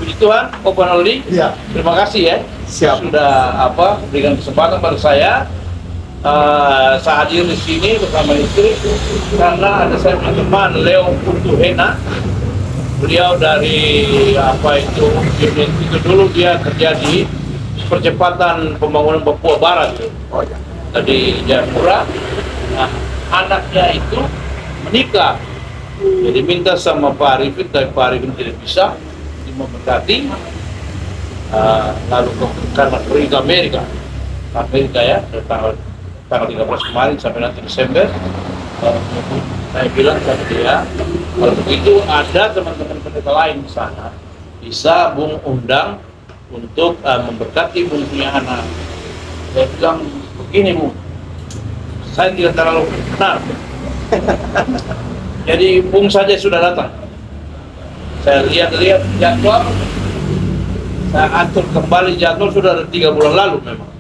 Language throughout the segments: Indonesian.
Puji Tuhan, Open Aldi. Iya. Terima kasih ya. Siap. Sudah berikan kesempatan pada saya. Saya hadir di sini bersama istri karena ada saya punya teman Leo Putuhena. Beliau dari unit itu dulu dia kerja di percepatan pembangunan Papua Barat. Oh ya. Di Jayapura. Nah, anaknya itu menikah. Jadi minta sama Pak Arifin, tapi Pak Arifin tidak bisa memberkati. Lalu karena pergi ke Amerika ya, tanggal 13 kemarin sampai nanti Desember. Saya bilang sama dia, kalau begitu ada teman-teman pendeta lain di sana, bisa Bung undang untuk memberkati Bung punya anak. Saya bilang begini Bung, saya tidak terlalu benar. Jadi Bung saja sudah datang. Saya lihat jadwal, saya atur kembali jadwal sudah ada 3 bulan lalu memang.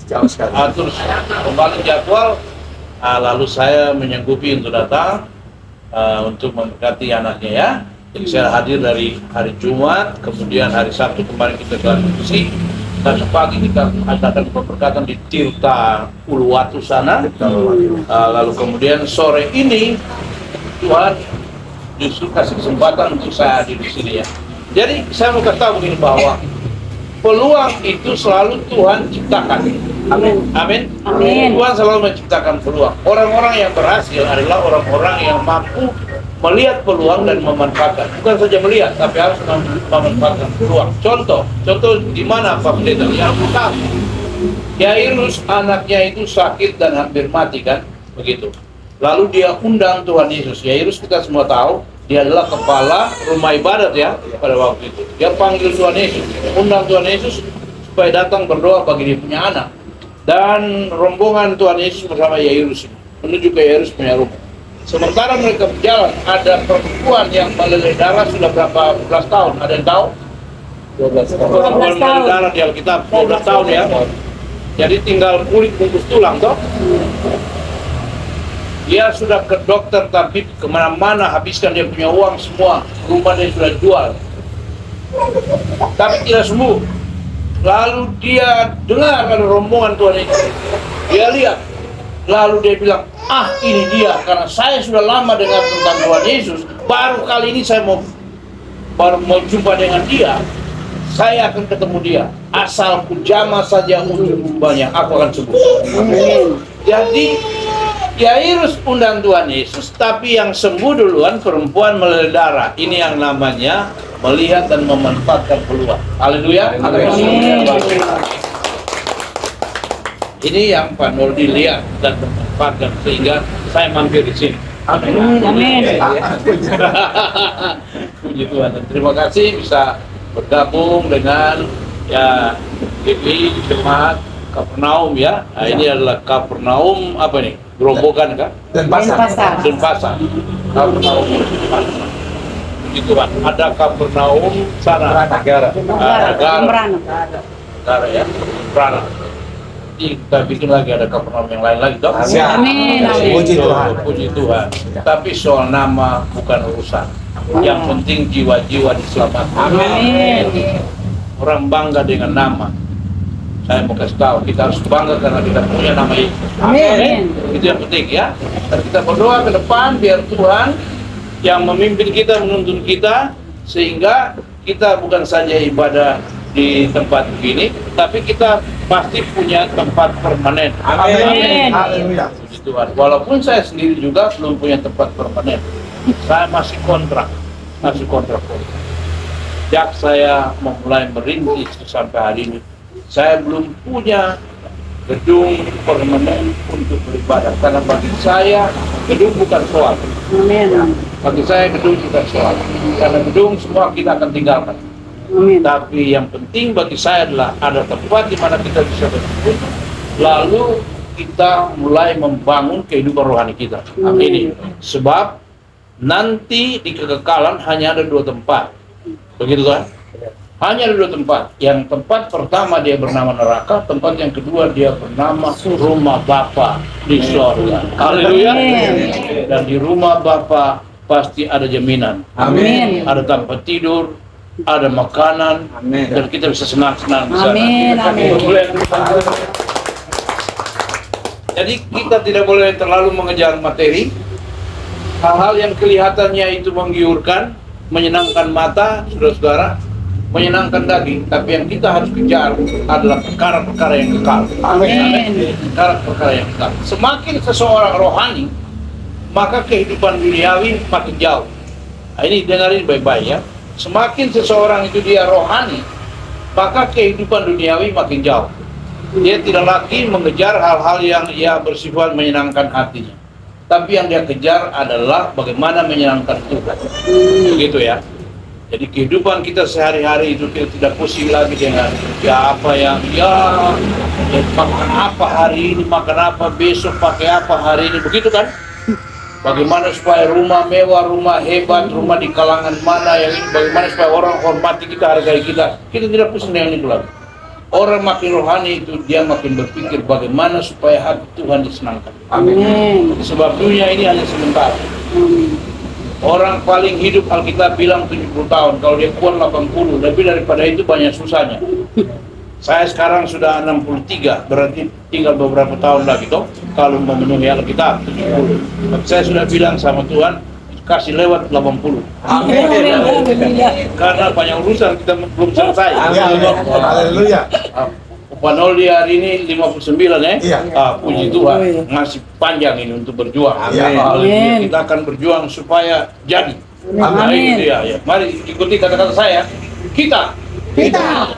Jauh sekali. Atur kembali jadwal, lalu saya menyanggupi untuk datang untuk memberkati anaknya ya. Jadi saya hadir dari hari Jumat, kemudian hari Sabtu kemarin kita gelar misi, dan pagi kita adakan pemberkatan di Tirta Uluwatu sana. Lalu kemudian sore ini Tuhan justru kasih kesempatan untuk saya hadir di sini ya. Jadi saya mau katakan begini bahwa peluang itu selalu Tuhan ciptakan. Amin. Amin. Amin. Tuhan selalu menciptakan peluang. Orang-orang yang berhasil adalah orang-orang yang mampu melihat peluang dan memanfaatkan. Bukan saja melihat, tapi harus memanfaatkan peluang. Contoh di mana Pak Pendeta? Yang pertama, Yairus anaknya itu sakit dan hampir mati kan, begitu. Lalu dia undang Tuhan Yesus. Yairus kita semua tahu, dia adalah kepala rumah ibadat ya pada waktu itu. Dia panggil Tuhan Yesus, undang Tuhan Yesus supaya datang berdoa bagi dia punya anak. Dan rombongan Tuhan Yesus bersama Yairus menuju ke Yairus punya rumah. Sementara mereka berjalan, ada perempuan yang meleleh darah sudah berapa belas tahun. Ada yang tahu? 12 tahun. Meleleh darah di Alkitab 12 tahun ya. Jadi tinggal kulit bungkus tulang toh. Dia sudah ke dokter tapi kemana-mana habiskan dia punya uang semua, rumah dia sudah jual, tapi tidak sembuh. Lalu dia dengar ada rombongan Tuhan itu, dia lihat, lalu dia bilang, ini dia, karena saya sudah lama dengar tentang Tuhan Yesus, baru kali ini saya mau jumpa dengan dia, saya akan ketemu dia, asal ku jamah saja untuk banyak, aku akan sembuh. Jadi Yairus undang Tuhan Yesus, tapi yang sembuh duluan perempuan meleleh darah. Ini yang namanya melihat dan memanfaatkan peluang. Haleluya. Ini yang Pak Nurdi lihat dan memanfaatkan sehingga saya mampir di sini. Amin. Puji Tuhan. Dan terima kasih bisa bergabung dengan ya ini jemaat Kapernaum ya. Nah, ini adalah Kapernaum apa nih? Gerombokan kan? Denpasar. Kapernaum Denpasar. Puji Tuhan. Ada Kapernaum sana. Negara ya. Prana. Nanti kita bikin lagi ada Kapernaum yang lain lagi toh. Amin. Puji Tuhan. Puji Tuhan. Tapi soal nama bukan urusan. Yang penting jiwa-jiwa diselamatkan. Amin. Orang bangga dengan nama. Saya mau kasih tahu, kita harus bangga karena kita punya nama Yesus. Amin. Itu yang penting ya. Dan kita berdoa ke depan biar Tuhan yang memimpin kita, menuntun kita, sehingga kita bukan saja ibadah di tempat ini, tapi kita pasti punya tempat permanen. Amin. Haleluya. Puji Tuhan. Walaupun saya sendiri juga belum punya tempat permanen, saya masih kontrak. Sejak saya memulai merintis sampai hari ini, saya belum punya gedung permanen untuk beribadah. Karena bagi saya gedung bukan soal. Amin. Bagi saya gedung bukan soal. Karena gedung semua kita akan tinggalkan. Amin. Tapi yang penting bagi saya adalah ada tempat di mana kita bisa berkumpul, lalu kita mulai membangun kehidupan rohani kita. Ini sebab nanti di kekekalan hanya ada 2 tempat. Begitu kan? Hanya ada 2 tempat. Yang tempat pertama dia bernama neraka, tempat yang kedua dia bernama rumah Bapa di surga. Haleluya. Dan di rumah Bapa pasti ada jaminan. Amin. Ada tempat tidur, ada makanan, Amin. dan kita bisa senang-senang di sana. Amin, amin. Jadi kita tidak boleh terlalu mengejar materi. Hal-hal yang kelihatannya itu menggiurkan, menyenangkan mata, saudara-saudara, menyenangkan daging. Tapi yang kita harus kejar adalah perkara-perkara yang kekal. Amin. Perkara-perkara yang kekal. Semakin seseorang rohani, maka kehidupan duniawi makin jauh. Nah, ini dengarin baik-baik ya. Semakin seseorang itu dia rohani, maka kehidupan duniawi makin jauh. Dia tidak lagi mengejar hal-hal yang ia bersifat menyenangkan hatinya. Tapi yang dia kejar adalah bagaimana menyenangkan Tuhan. Begitu ya. Jadi kehidupan kita sehari-hari itu kita tidak pusing lagi dengan ya apa yang ya makan apa hari ini, makan apa besok, pakai apa hari ini, begitu kan? Bagaimana supaya rumah mewah, rumah hebat, rumah di kalangan mana yang ini, bagaimana supaya orang hormati kita, hargai kita. Kita tidak pusing dengan itu lagi. Orang makin rohani itu dia makin berpikir bagaimana supaya hati Tuhan disenangkan. Amin. Sebab dunia ini hanya sementara. Orang paling hidup Alkitab bilang 70 tahun, kalau dia kuat 80, lebih daripada itu banyak susahnya. Saya sekarang sudah 63, berarti tinggal beberapa tahun lagi toh kalau memenuhi Alkitab 70. Tapi saya sudah bilang sama Tuhan, kasih lewat 80. Amin. Karena banyak urusan kita belum selesai. Haleluya. Panoli hari ini 59 ya. Iya. Puji Tuhan, masih panjang ini untuk berjuang. Amin. Haleluya. Kita akan berjuang supaya jadi. Nah, Amin. itu ya. Mari ikuti kata-kata saya. Kita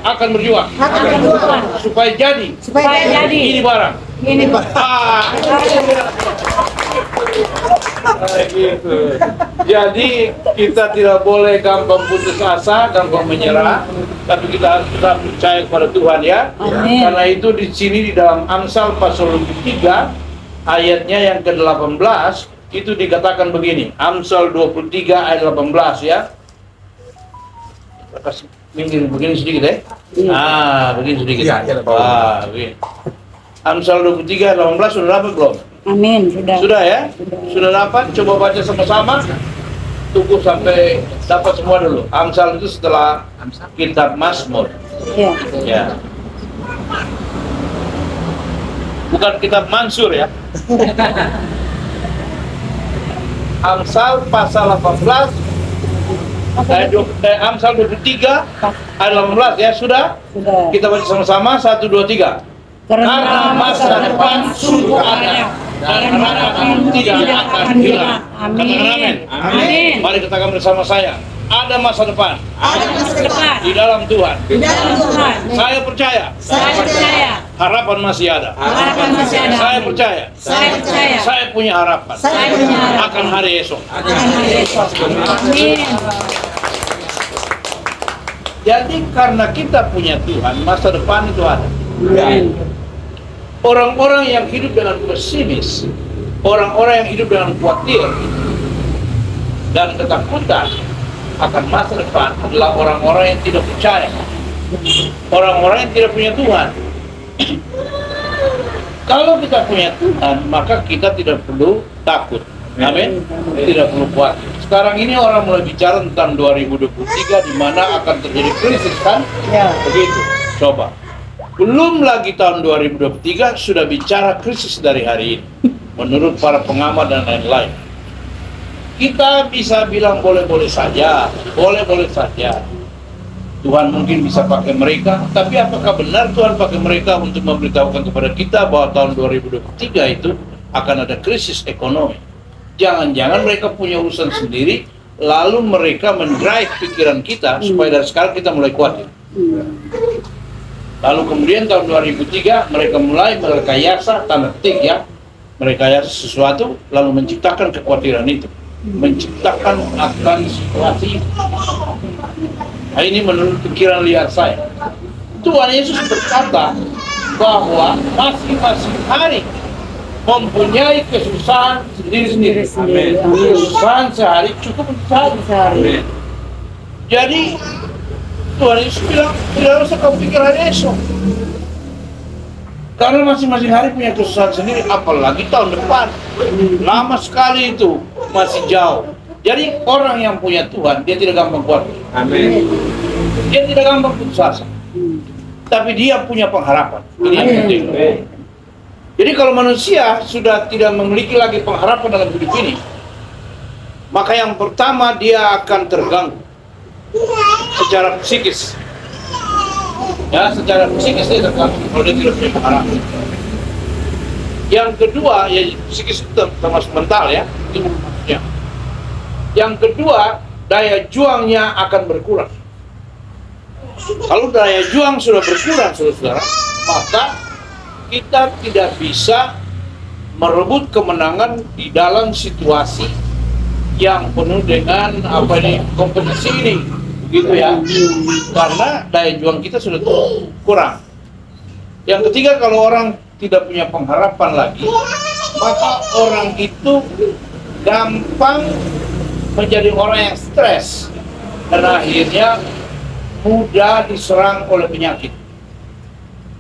akan berjuang. Supaya jadi. Supaya jadi. Ini barang. Ini Gitu. Jadi kita tidak boleh gampang putus asa, gampang menyerah, tapi kita harus tetap percaya kepada Tuhan ya. Amin. Karena itu di sini di dalam Amsal pasal 3 ayatnya yang ke-18 itu dikatakan begini. Amsal 23 ayat 18 ya. Kita kasih minggir begini sedikit ya. Begini sedikit. Iya, iya, begini. Amsal 23 ayat 18 sudah dapat belum? Amin. Sudah. Sudah ya? Sudah dapat? Coba baca sama-sama. Tunggu sampai dapat semua dulu. Amsal itu setelah kitab Mazmur. Ya. Ya. Bukan kitab Mansur ya. Amsal pasal 18 Amsal 23 ayat 18 ya. Sudah? Sudah. Kita baca sama-sama. 1, 2, 3. Karena masa depan sungguh ada dan harapan tidak akan hilang. Amin. Katakan amin. Amin. Mari katakan bersama saya. Ada masa depan Ada masa depan di dalam Tuhan. di dalam Tuhan. Saya percaya Saya percaya. harapan masih ada. Harapan masih ada. Saya percaya. Saya percaya. Saya punya harapan Saya punya harapan. akan hari esok. Akan hari esok. Amin. Jadi karena kita punya Tuhan, masa depan itu ada. Amin. Orang-orang yang hidup dengan pesimis, orang-orang yang hidup dengan khawatir dan ketakutan akan masa depan adalah orang-orang yang tidak percaya, orang-orang yang tidak punya Tuhan. Kalau kita punya Tuhan, maka kita tidak perlu takut. Amin. Tidak perlu khawatir. Sekarang ini orang mulai bicara tentang 2023 di mana akan terjadi krisis kan? Ya. Begitu. Coba. Belum lagi tahun 2023 sudah bicara krisis dari hari ini. Menurut para pengamat dan lain-lain. Kita bisa bilang boleh-boleh saja, boleh-boleh saja. Tuhan mungkin bisa pakai mereka, tapi apakah benar Tuhan pakai mereka untuk memberitahukan kepada kita bahwa tahun 2023 itu akan ada krisis ekonomi? Jangan-jangan mereka punya urusan sendiri, lalu mereka mendrive pikiran kita supaya dari sekarang kita mulai khawatir. Lalu kemudian tahun 2003 mereka mulai merekayasa, tanda petik ya, merekayasa sesuatu lalu menciptakan kekhawatiran itu, menciptakan akan situasi. Nah, ini menurut pikiran liar saya. Tuhan Yesus berkata bahwa masing-masing hari mempunyai kesusahan sendiri-sendiri. Amin. Kesusahan sehari cukup untuk sehari. Sehari. Jadi Tuhan Yesus bilang tidak usah kamu pikir hari esok, karena masing-masing hari punya kesusahan sendiri. Apalagi tahun depan, lama sekali itu, masih jauh. Jadi orang yang punya Tuhan, dia tidak gampang kuat. Amin. Dia tidak gampang putus asa. Tapi dia punya pengharapan. Ini yang penting. Jadi kalau manusia sudah tidak memiliki lagi pengharapan dalam hidup ini, maka yang pertama dia akan terganggu secara psikis. Ya, secara psikis dia terganggu kalau dia tidak punya pengharapan. Yang kedua, ya psikis itu termasuk mental ya, itu maksudnya. Yang kedua, daya juangnya akan berkurang. Kalau daya juang sudah berkurang, saudara-saudara, maka kita tidak bisa merebut kemenangan di dalam situasi yang penuh dengan kompetisi ini, begitu ya, karena daya juang kita sudah kurang. Yang ketiga, kalau orang tidak punya pengharapan lagi, maka orang itu gampang menjadi orang yang stres dan akhirnya mudah diserang oleh penyakit.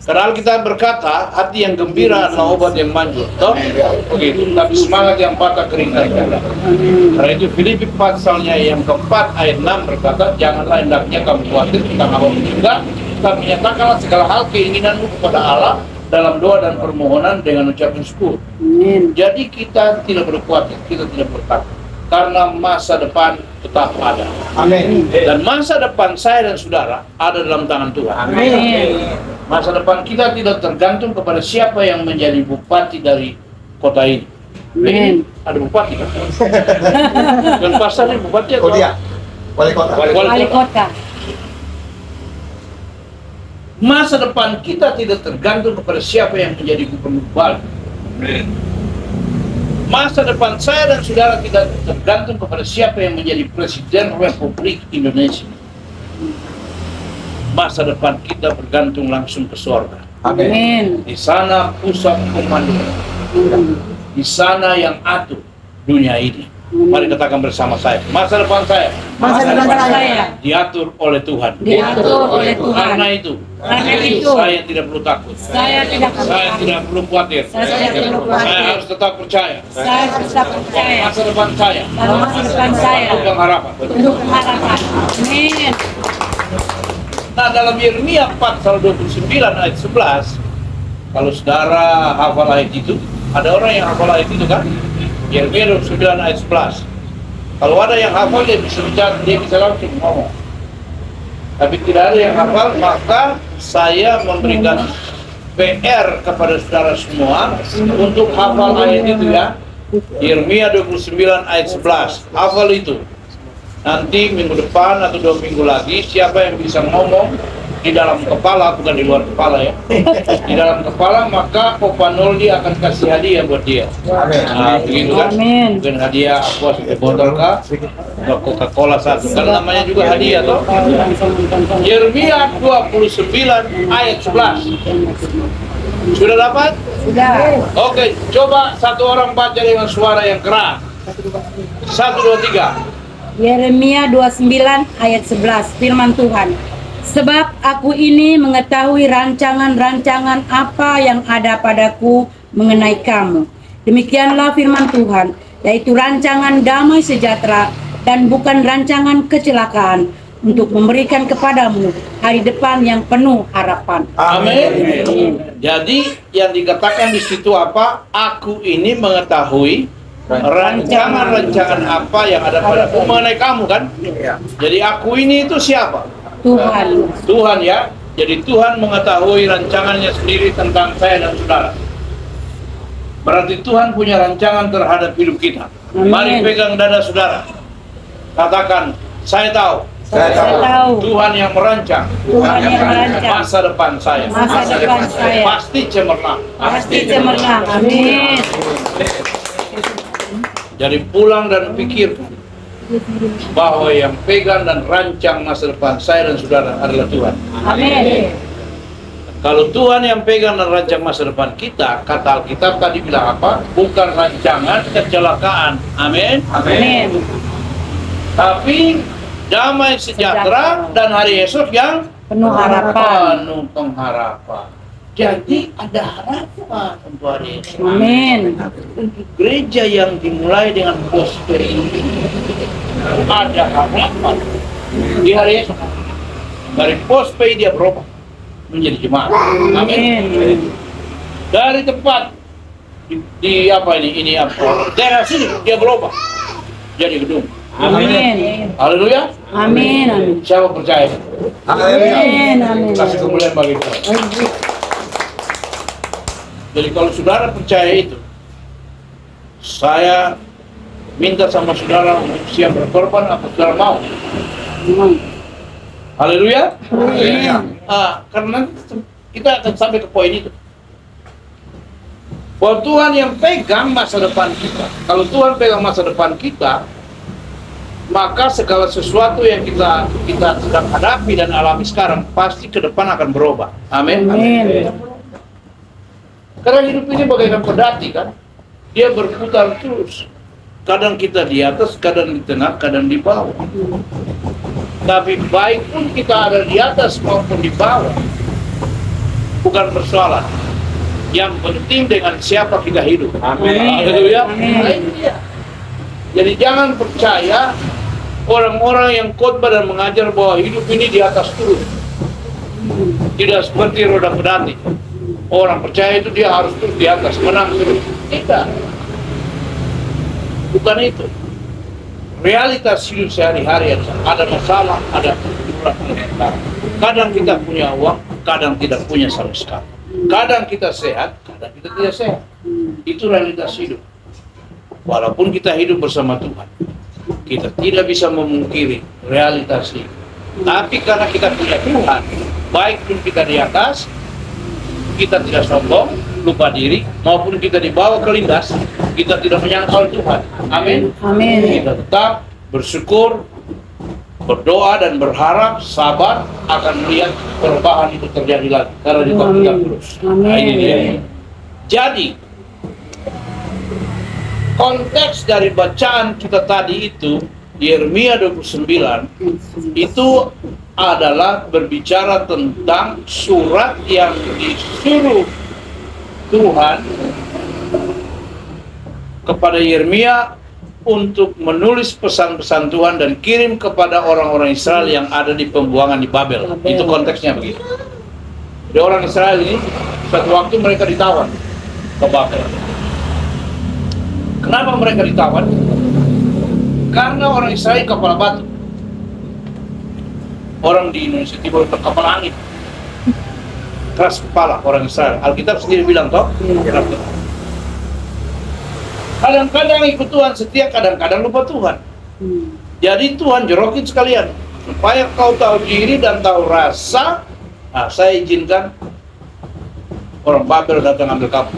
Padahal kita berkata, hati yang gembira adalah obat yang manjur, toh? Begitu. Tapi semangat yang patah kering dari dalam. Karena itu Filipi pasalnya yang keempat ayat 6 berkata, janganlah hendaknya kamu khawatir tentang apapun juga, tapi nyatakanlah segala hal keinginanmu kepada Allah dalam doa dan permohonan dengan ucapan syukur. Jadi kita tidak berkhawatir, kita tidak bertakut, karena masa depan tetap ada. Amin. Dan masa depan saya dan saudara ada dalam tangan Tuhan. Amin. Masa depan kita tidak tergantung kepada siapa yang menjadi bupati dari kota ini. Amin. Ada bupati kan? Dan pasar ini bupati atau? Kodia. Wali kota. Wali kota. Masa depan kita tidak tergantung kepada siapa yang menjadi gubernur Bali. Masa depan saya dan saudara tidak tergantung kepada siapa yang menjadi Presiden Republik Indonesia. Masa depan kita bergantung langsung ke surga. Amin. Di sana pusat komando. Di sana yang atur dunia ini. Mari katakan bersama saya. Masa depan saya. Masa depan saya Diatur oleh Tuhan. diatur oleh Tuhan. Karena itu. Saya tidak perlu takut. Saya tidak Saya tidak perlu khawatir. Saya tidak perlu khawatir. Saya harus tetap percaya. Saya tetap percaya Masa depan saya. bahwa masa depan saya Penuh pengharapan. penuh harapan. Amin. Nah, dalam Yeremia 4 pasal 29 ayat 11, kalau saudara hafal ayat itu, ada orang yang hafal ayat itu kan? Yeremia 29 ayat 11. Kalau ada yang hafal, dia bisa bicara, dia bisa langsung ngomong. Tapi tidak ada yang hafal, maka saya memberikan PR kepada saudara semua untuk hafal ayat itu ya. Yeremia 29 ayat 11. Hafal itu. Nanti minggu depan atau 2 minggu lagi, siapa yang bisa ngomong di dalam kepala, bukan di luar kepala ya, di dalam kepala, maka Popanoldi akan kasih hadiah buat dia. Nah, begitu kan? Amin. Mungkin hadiah aqua 1 botol kah? Atau Coca-Cola 1, kan namanya juga hadiah toh. Yeremia 29 ayat 11. Sudah dapat? Sudah. Oke, coba satu orang baca dengan suara yang keras. 1, 2, 3. Yeremia 29 ayat 11, firman Tuhan. Sebab aku ini mengetahui rancangan-rancangan apa yang ada padaku mengenai kamu. Demikianlah firman Tuhan, yaitu rancangan damai sejahtera dan bukan rancangan kecelakaan, untuk memberikan kepadamu hari depan yang penuh harapan. Amin. Jadi yang dikatakan di situ apa? Aku ini mengetahui rancangan-rancangan apa yang ada padaku mengenai kamu kan? Jadi aku ini itu siapa? Tuhan. Tuhan ya. Jadi Tuhan mengetahui rancangannya sendiri tentang saya dan saudara. Berarti Tuhan punya rancangan terhadap hidup kita. Amin. Mari pegang dada saudara. Katakan, saya tahu. Saya tahu Tuhan yang merancang Tuhan yang merancang masa depan saya. masa depan saya Pasti cemerlang. pasti cemerlang. Amin. Jadi pulang dan pikirkan bahwa yang pegang dan rancang masa depan saya dan saudara adalah Tuhan. Amin. Kalau Tuhan yang pegang dan rancang masa depan kita, kata Alkitab tadi bilang apa? Bukan rancangan kecelakaan. Amin. Amin. Tapi damai sejahtera dan hari esok yang Penuh harapan. penuh pengharapan. Jadi ada harapan untuk hari ini. Amin. Untuk gereja yang dimulai dengan gospel ini ada harapan di hari esok. Dari gospel dia berubah menjadi jemaat. Amin. Amin. Dari tempat di apa ini apa daerah sini dia berubah jadi gedung. Amin. Haleluya. Amin. Amin. Siapa percaya? Amin. Amin. Kasih kemuliaan bagi Tuhan. Jadi kalau saudara percaya itu, saya minta sama saudara untuk siap berkorban apa saudara mau. Haleluya. Karena kita akan sampai ke poin itu. Bahwa Tuhan yang pegang masa depan kita. Kalau Tuhan pegang masa depan kita, maka segala sesuatu yang kita sedang hadapi dan alami sekarang pasti ke depan akan berubah. Amin. Amin. Karena hidup ini bagaikan pedati kan, dia berputar terus. Kadang kita di atas, kadang di tengah, kadang di bawah. Tapi baik pun kita ada di atas maupun di bawah, bukan persoalan. Yang penting dengan siapa kita hidup. Amin. Haleluya. Amin. Jadi jangan percaya orang-orang yang khotbah dan mengajar bahwa hidup ini di atas terus. Tidak seperti roda pedati. Orang percaya itu dia harus terus di atas, menang terus. Tidak. Bukan itu. Realitas hidup sehari-hari ada masalah, ada kesulitan. Kadang kita punya uang, kadang tidak punya sama sekali. Kadang kita sehat, kadang kita tidak sehat. Itu realitas hidup. Walaupun kita hidup bersama Tuhan, kita tidak bisa memungkiri realitas hidup. Tapi karena kita punya Tuhan, baik pun kita di atas, kita tidak sombong, lupa diri, maupun kita dibawa ke lindas, kita tidak menyangkal Tuhan. Amin. Amin. Kita tetap bersyukur, berdoa dan berharap, sabar akan melihat perubahan itu terjadi lagi. Karena kita punya terus. Nah, ini dia. Jadi konteks dari bacaan kita tadi itu Yeremia 29 itu adalah berbicara tentang surat yang disuruh Tuhan kepada Yeremia untuk menulis pesan-pesan Tuhan dan kirim kepada orang-orang Israel yang ada di pembuangan di Babel. Itu konteksnya begitu. Jadi orang Israel ini suatu waktu mereka ditawan ke Babel. Kenapa mereka ditawan? Karena orang Israel kepala batu. Orang di Indonesia Timur itu kepala angin. Keras kepala orang Israel. Alkitab sendiri bilang toh, keras kepala. Kadang-kadang ikut Tuhan setia, kadang-kadang lupa Tuhan. Jadi Tuhan jorokin sekalian supaya kau tahu diri dan tahu rasa. Nah, saya izinkan orang Babel datang ambil kamu.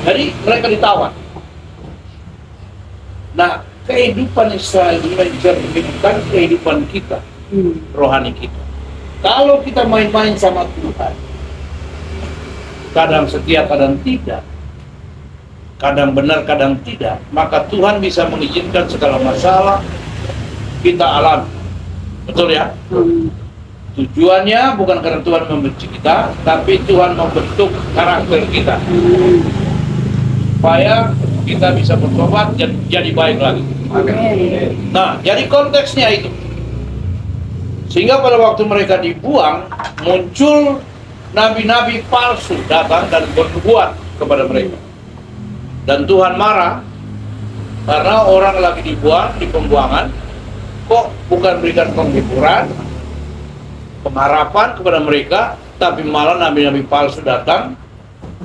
Jadi mereka ditawan. Nah, kehidupan Israel ini mencerminkan kehidupan kita, rohani kita. Kalau kita main-main sama Tuhan, kadang setia, kadang tidak, kadang benar, kadang tidak, maka Tuhan bisa mengizinkan segala masalah kita alami. Betul ya? Tujuannya bukan karena Tuhan membenci kita, tapi Tuhan membentuk karakter kita supaya kita bisa bertobat dan jadi baik lagi. Nah, jadi konteksnya itu. Sehingga pada waktu mereka dibuang, muncul nabi-nabi palsu datang dan bernubuat kepada mereka. Dan Tuhan marah karena orang lagi dibuang di pembuangan, kok bukan berikan penghiburan, pengharapan kepada mereka, tapi malah nabi-nabi palsu datang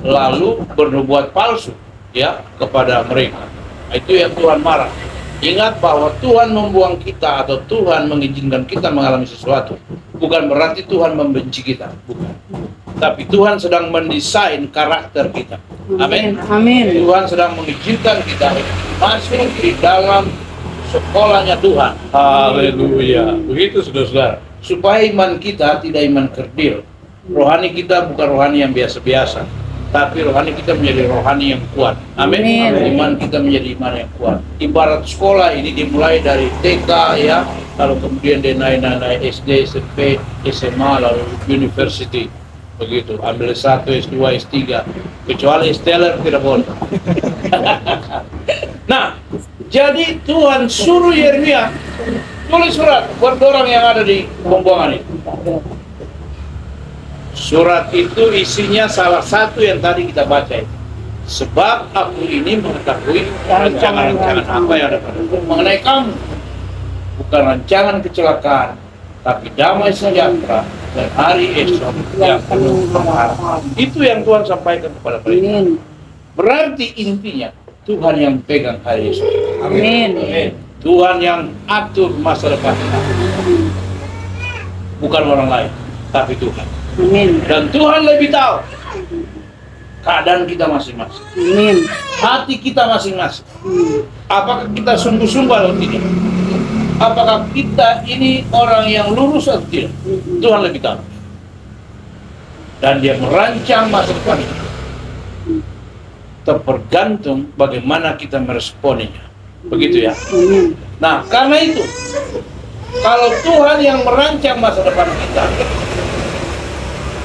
lalu bernubuat palsu ya kepada mereka. Nah, itu yang Tuhan marah. Ingat bahwa Tuhan membuang kita atau Tuhan mengizinkan kita mengalami sesuatu bukan berarti Tuhan membenci kita, bukan. Tapi Tuhan sedang mendesain karakter kita. Amin. Amin. Tuhan sedang mengizinkan kita masuk di dalam sekolahnya Tuhan. Haleluya. Begitu saudara-saudara. Supaya iman kita tidak iman kerdil. Rohani kita bukan rohani yang biasa-biasa, tapi rohani kita menjadi rohani yang kuat. Amin. Iman kita menjadi iman yang kuat. Ibarat sekolah ini dimulai dari TK ya, lalu kemudian dia naik SD, SMP, SMA, lalu university. Begitu, ambil S1, S2, S3, kecuali Stellar tidak boleh. Nah, jadi Tuhan suruh Yeremia tulis surat buat orang yang ada di pembuangan ini. Surat itu isinya salah satu yang tadi kita baca itu. Sebab aku ini mengetahui rancangan-rancangan apa yang ada padaku mengenai kamu. Bukan rancangan kecelakaan, tapi damai sejahtera dan hari esok yang penuh pengharapan. Itu yang Tuhan sampaikan kepada mereka. Amin. Berarti intinya Tuhan yang pegang hari esok. Amin. Tuhan yang atur masa depan. Bukan orang lain, tapi Tuhan. Amin. Dan Tuhan lebih tahu keadaan kita masing-masing, Amin. hati kita masing-masing. Apakah kita sungguh-sungguh atau tidak? Apakah kita ini orang yang lurus atau tidak? Tuhan lebih tahu. Dan Dia merancang masa depan ini. Tergantung bagaimana kita meresponinya. Begitu ya. Amin. Nah, karena itu, kalau Tuhan yang merancang masa depan kita,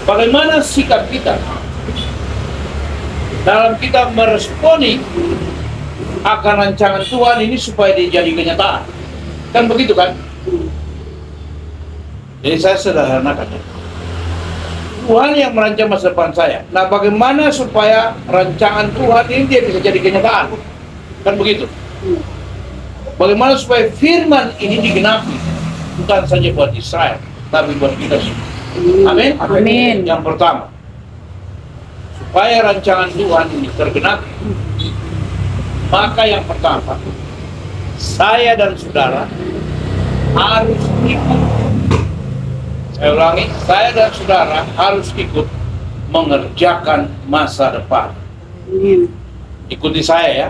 bagaimana sikap kita dalam kita meresponi akan rancangan Tuhan ini supaya dia jadi kenyataan? Kan begitu kan? Jadi saya sederhanakan. Tuhan yang merancang masa depan saya. Nah, bagaimana supaya rancangan Tuhan ini dia bisa jadi kenyataan? Kan begitu? Bagaimana supaya firman ini digenapi? Bukan saja buat Israel, tapi buat kita semua. Amin? Amin. Yang pertama, supaya rancangan Tuhan ini tergenapi, maka yang pertama, saya dan saudara harus ikut. Saya ulangi, saya dan saudara harus ikut mengerjakan masa depan. Amin. Ikuti saya ya.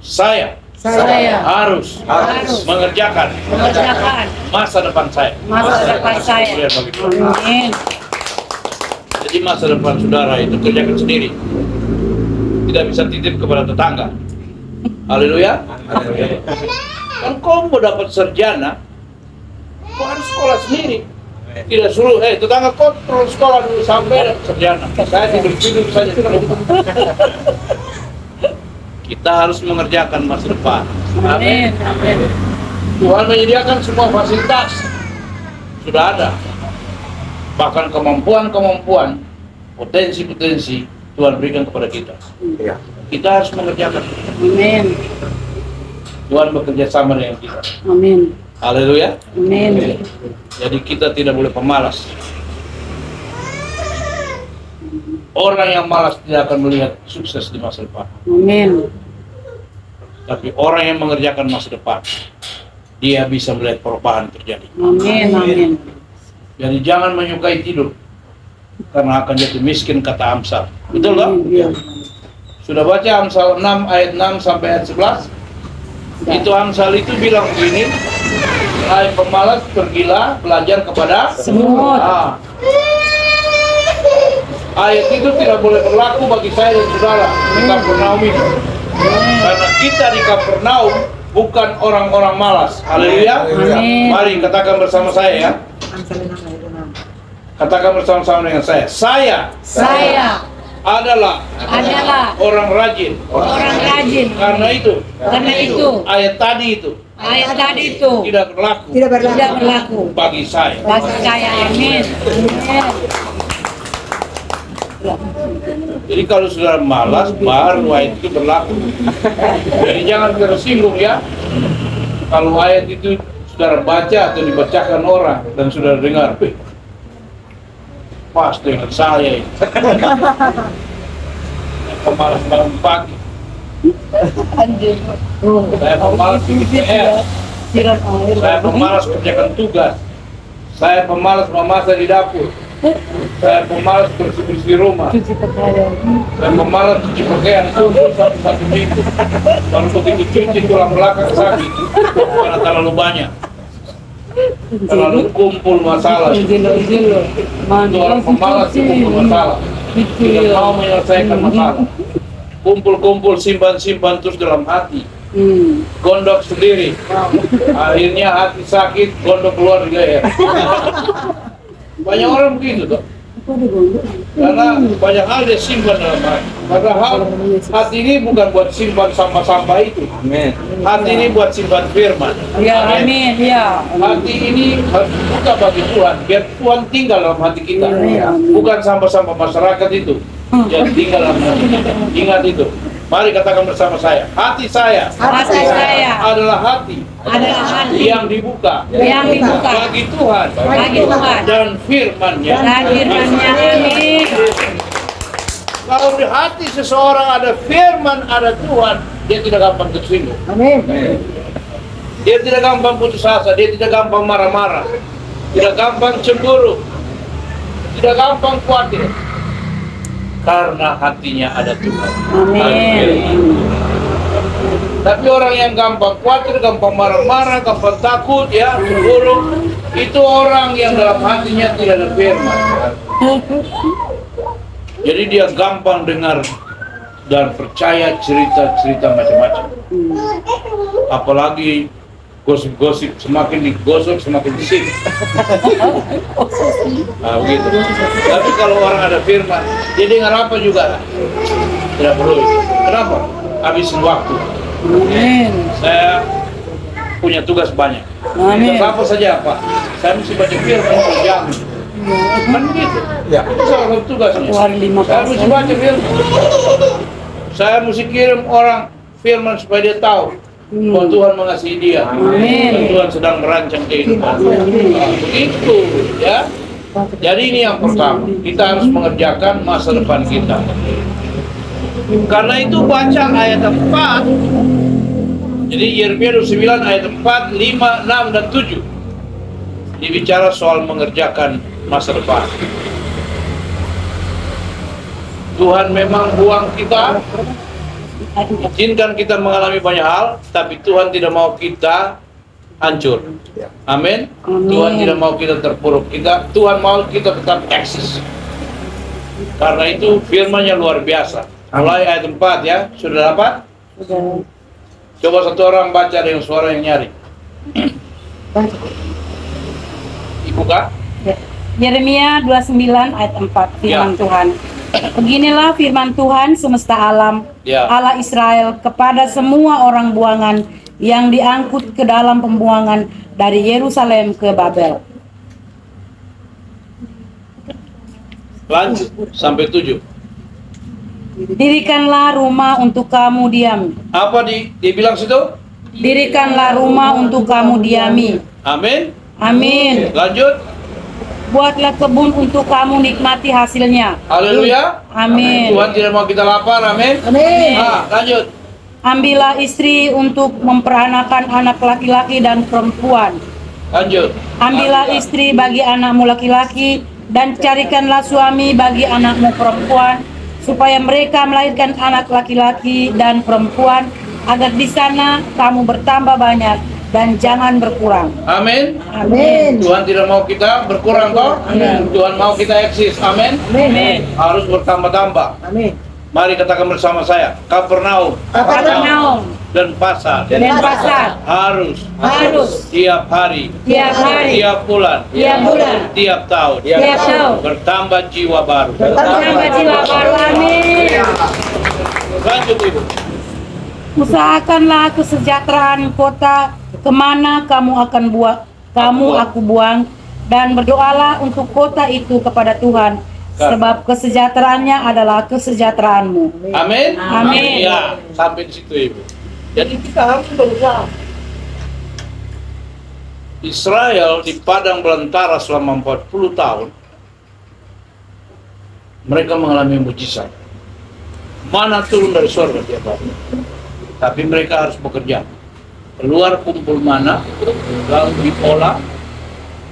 Saya harus mengerjakan masa depan saya. Masa depan saya. Kemudian bagi Tuhan. Amin. Jadi masa depan saudara itu kerjakan sendiri. Tidak bisa titip kepada tetangga. Haleluya. Kan kau mau dapat sarjana, kau harus sekolah sendiri. Tidak suruh, tetangga kau perlu sekolah dulu sampai dapat sarjana. Saya tidur saja. Kita harus mengerjakan masa depan. Amin. Amin. Tuhan menyediakan semua fasilitas. Sudah ada. Bahkan kemampuan-kemampuan, potensi-potensi Tuhan berikan kepada kita. Iya. Kita harus mengerjakan. Amin. Tuhan bekerja sama dengan kita. Amin. Haleluya. Amin. Jadi kita tidak boleh pemalas. Orang yang malas tidak akan melihat sukses di masa depan. Amin. Tapi orang yang mengerjakan masa depan, dia bisa melihat perubahan terjadi. Amin. Amin. Jadi jangan menyukai tidur, karena akan jadi miskin, kata Amsal. Betul tak? Iya. Sudah baca Amsal 6 ayat 6 sampai ayat 11? Itu Amsal itu bilang begini, hai pemalas, pergilah belajar kepada Semut. Ah. Ayat itu tidak boleh berlaku bagi saya dan saudara di Kapernaum ini. Karena kita di Kapernaum bukan orang-orang malas. Haleluya. Amin. Mari katakan bersama saya ya. Katakan bersama-sama dengan saya. Saya adalah orang rajin. Orang rajin. Karena itu ayat tadi itu tidak berlaku Tidak berlaku bagi saya. bagi saya. Amin. Amin. Jadi kalau saudara malas, baru ayat itu berlaku. Jadi jangan tersinggung ya. Kalau ayat itu saudara baca atau dibacakan orang dan saudara dengar, pas dengan saya ini. Pemalas bangun pagi. Saya pemalas bikin PR. Saya pemalas kerjakan tugas. Saya pemalas memasak di dapur. Saya pemalas bersih-bersih rumah. Saya pemalas cuci pakaian tunggu satu minggu. Baru begitu cuci tulang belakang sakit karena terlalu banyak. Terlalu kumpul masalah. Itu orang pemalas kumpul masalah. Tidak mau menyelesaikan masalah. Kumpul-kumpul, simpan-simpan terus dalam hati. Gondok sendiri. Akhirnya hati sakit, gondok keluar di leher. Banyak orang begitu tuh. Karena banyak hal dia simpan dalam hati. Padahal hati ini bukan buat simpan sampah-sampah itu. Amin. Hati ini buat simpan firman. Ya, amin. Ya. Hati ini harus dibuka bagi Tuhan, biar Tuhan tinggal dalam hati kita. Ya. Bukan sampah-sampah masyarakat itu yang tinggal dalam hati kita. Ingat itu. Mari katakan bersama saya, hati saya Hati saya adalah hati adalah hati yang dibuka bagi Tuhan bagi Tuhan dan firman-Nya. dan firman-Nya. Amin. Kalau di hati seseorang ada firman, ada Tuhan, dia tidak gampang tersinggung. Amin. Dia tidak gampang putus asa, dia tidak gampang marah-marah, tidak gampang cemburu, tidak gampang khawatir. Karena hatinya ada Tuhan. Amin. Tapi orang yang gampang khawatir, gampang marah-marah, gampang takut, ya, cemburu, itu orang yang dalam hatinya tidak ada firman. Jadi dia gampang dengar dan percaya cerita-cerita macam-macam. Apalagi gosip-gosip, semakin digosok semakin disik. Nah, begitu. Tapi kalau orang ada firman, dia dengar apa juga tidak perlu. Kenapa? Habisin waktu. Amin. Saya punya tugas banyak. Amin. Tugas apa saja, Pak? Saya mesti baca firman per jam. Kan begitu. Ya. Itu salah satu tugasnya. Satu hari 5 Saya mesti baca firman. Saya mesti kirim orang firman supaya dia tahu bahwa Tuhan mengasihi dia. Amin. Dan Tuhan sedang merancang kehidupan. Nah, begitu, ya. Jadi ini yang pertama, kita harus mengerjakan masa depan kita. Karena itu baca ayat 4. Jadi Yeremia 29 ayat 4, 5, 6, dan 7 dibicara soal mengerjakan masa depan. Tuhan memang buang kita, izinkan kita mengalami banyak hal, tapi Tuhan tidak mau kita hancur. Amin. Tuhan tidak mau kita terpuruk. Tuhan mau kita tetap eksis. Karena itu firman-Nya luar biasa. Mulai ayat 4, ya. Sudah dapat? Sudah. Coba satu orang baca dengan suara yang nyari. Ibu Kak? Yeremia 29 ayat 4, firman Tuhan. Beginilah firman Tuhan semesta alam, Allah Israel, kepada semua orang buangan yang diangkut ke dalam pembuangan dari Yerusalem ke Babel. Lanjut sampai 7. Dirikanlah rumah untuk kamu diami. Apa dibilang situ? Dirikanlah rumah untuk kamu diami. Amin. Amin. Lanjut. Buatlah kebun untuk kamu nikmati hasilnya. Haleluya. Amin. Tuhan tidak mau kita lapar. Amin. Amin. Lanjut. Ambillah istri untuk memperanakan anak laki-laki dan perempuan. Lanjut. Ambillah istri bagi anakmu laki-laki dan carikanlah suami bagi anakmu perempuan, supaya mereka melahirkan anak laki-laki dan perempuan, agar di sana kamu bertambah banyak dan jangan berkurang. Amin. Amin. Tuhan tidak mau kita berkurang toh. Tuhan mau kita eksis. Amin. Amin. Harus bertambah-tambah. Amin. Mari katakan bersama saya. Kapernaum Kapernaum dan pasar dan pasar harus tiap hari, tiap bulan, tiap tahun, bertambah jiwa baru. Amin. Lanjut Ibu. Usahakanlah kesejahteraan kota kemana kamu aku buang, dan berdoalah untuk kota itu kepada Tuhan, sebab kesejahteraannya adalah kesejahteraanmu. Amin. Amin. Ya, sampai di situ Ibu. Jadi kita harus berusaha. Israel di padang belantara selama 40 tahun, mereka mengalami mujizat. Mana turun dari surga tiap hari. Tapi mereka harus bekerja. Keluar kumpul mana, lalu diolah,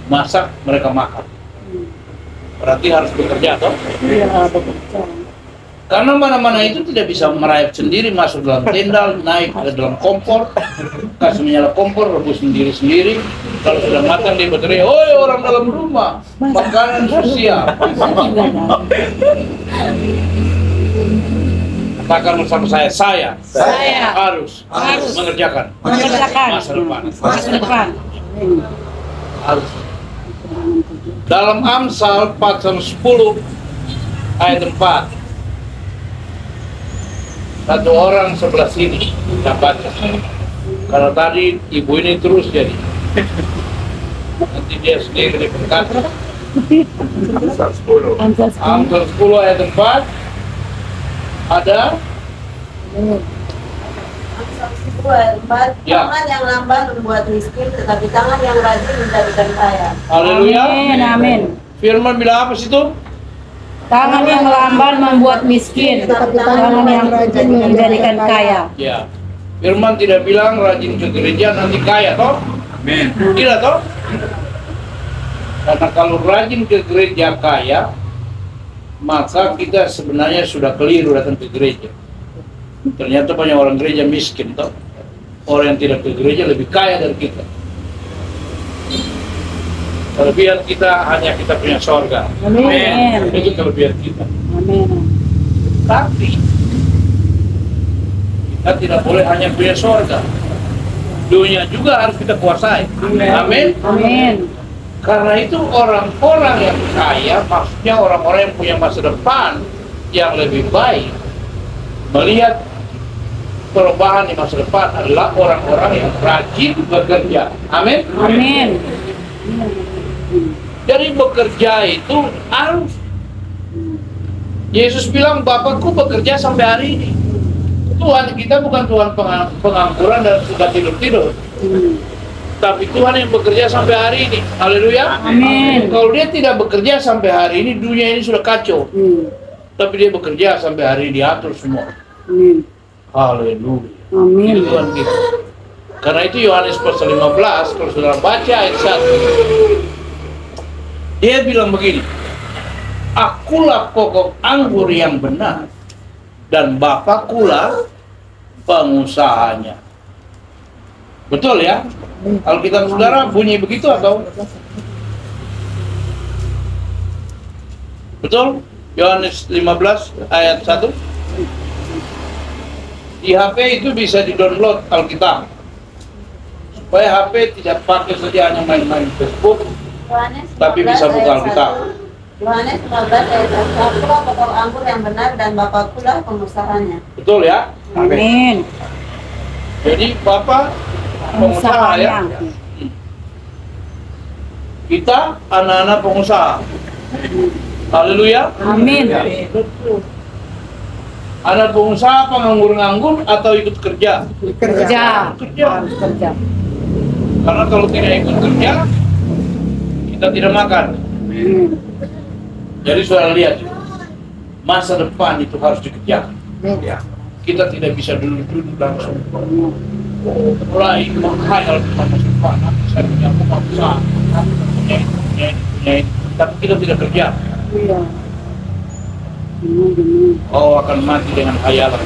masak, mereka makan. Berarti harus bekerja, toh? Iya, bekerja. Karena mana-mana itu tidak bisa merayap sendiri, masuk dalam tenda, naik ke dalam kompor, kasih menyala kompor, rebus sendiri-sendiri. Kalau sudah matang dia berteriak, "Oi orang dalam rumah, makanan sudah siap." Katakan bersama saya harus mengerjakan masa depan. Masa depan. Harus. Dalam Amsal pasal 10 ayat 4. Satu orang sebelah sini kita baca. Karena tadi ibu ini terus jadi. Nanti dia sendiri berkata. Amsal 10. Amsal 10. Amsal 10 ayat 4 ada. Ya. Tangan yang lamban membuat miskin, tetapi tangan yang rajin menjadikan kaya. Haleluya. Amin, amin. Firman bilang apa situ? Tangan yang lamban membuat miskin, tangan yang rajin menjadikan kaya. Ya. Firman tidak bilang rajin ke gereja nanti kaya toh? Amin. Tidak toh? Karena kalau rajin ke gereja kaya, maka kita sebenarnya sudah keliru datang ke gereja. Ternyata banyak orang gereja miskin toh. Orang yang tidak ke gereja lebih kaya dari kita. Kelebihan kita hanya kita punya sorga. Amin. Itu kelebihan kita. Amin. Tapi kita tidak boleh hanya punya sorga. Dunia juga harus kita kuasai. Amin. Amin. Karena itu orang-orang yang kaya, maksudnya orang-orang yang punya masa depan yang lebih baik, melihat perubahan di masa depan adalah orang-orang yang rajin bekerja. Amin. Amin. Jadi bekerja itu harus. Yesus bilang, Bapakku bekerja sampai hari ini. Tuhan kita bukan Tuhan pengangguran dan suka tidur-tidur. Tapi Tuhan yang bekerja sampai hari ini. Haleluya. Amin. Kalau dia tidak bekerja sampai hari ini, dunia ini sudah kacau. Tapi dia bekerja sampai hari ini, diatur semua. Amin. Haleluya. Amin. Itu Tuhan kita. Karena itu Yohanes pasal 15, kalau saudara baca ayat 1, dia bilang begini, akulah pokok anggur yang benar, dan Bapakkulah pengusahanya. Betul ya? Alkitab saudara bunyi begitu atau? Betul? Yohanes 15 ayat 1. Di HP itu bisa di-download Alkitab. Supaya HP tidak pakai saja hanya main-main Facebook, Yohanes tapi 15 bisa buka ayat Alkitab. 1. Yohanes 15 ayat 1. Akulah pokok anggur yang benar dan Bapakkulah pengusahanya. Betul ya? Amin. Jadi Bapak pengusaha ya. Kita anak-anak pengusaha. Haleluya. Amin. Anak pengusaha penganggur-nganggur atau ikut kerja? Kerja. Kerja. Harus kerja. Karena kalau tidak ikut kerja, kita tidak makan. Jadi saudara lihat, masa depan itu harus dikejar. Ya. Kita tidak bisa duduk-duduk langsung mulai menghayal tentang masa depan. Saya punya rumah besar, punya ini. Tapi kita tidak kerja. Iya. Oh akan mati dengan hayalan.